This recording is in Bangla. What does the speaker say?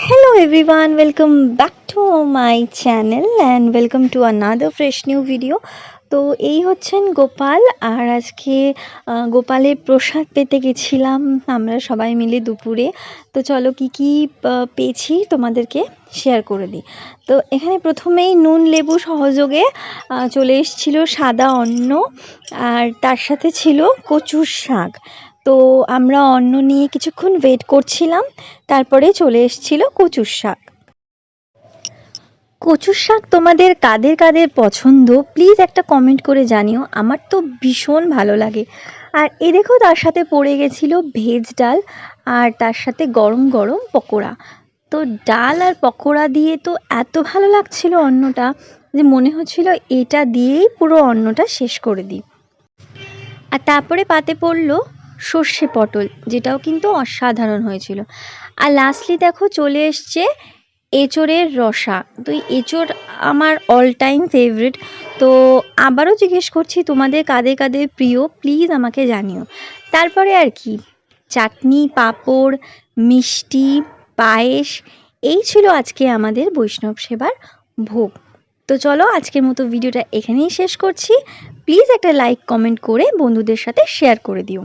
Hello everyone, welcome back to my channel and welcome to another fresh new video. তো এই হচ্ছেন গোপাল আর আজকে গোপালের প্রসাদ পেতে গেছিলাম আমরা সবাই মিলে দুপুরে। তো চলো কি পেয়েছি তোমাদেরকে শেয়ার করে দিই। তো এখানে প্রথমেই নুন লেবু সহযোগে চলে এসেছিল সাদা অন্ন আর তার সাথে ছিল কচুর শাক। তো আমরা অন্ন নিয়ে কিছুক্ষণ ওয়েট করছিলাম, তারপরে চলে এসেছিল কচুর শাক। কচুর শাক তোমাদের কাদের কাদের পছন্দ প্লিজ একটা কমেন্ট করে জানিও, আমার তো ভীষণ ভালো লাগে। আর এ দেখো তার সাথে পড়ে গেছিল ভেজ ডাল আর তার সাথে গরম গরম পকোড়া। তো ডাল আর পকোড়া দিয়ে তো এত ভালো লাগছিল অন্নটা যে মনে হচ্ছিল এটা দিয়েই পুরো অন্নটা শেষ করে দিই। আর তারপরে পাতে পড়লো সর্ষে পটল, যেটাও কিন্তু অসাধারণ হয়েছিল। আর লাস্টলি দেখো চলে এসছে এঁচোড়ের রসা। তো এই এঁচোড় আমার অল টাইম ফেভারিট। তো আবারও জিজ্ঞেস করছি তোমাদের কাদের কাদের প্রিয় প্লিজ আমাকে জানিও। তারপরে আর কি চাটনি পাঁপড় মিষ্টি পায়েস, এই ছিল আজকে আমাদের বৈষ্ণব সেবার ভোগ। তো চলো আজকের মতো ভিডিওটা এখানেই শেষ করছি। প্লিজ একটা লাইক কমেন্ট করে বন্ধুদের সাথে শেয়ার করে দিও।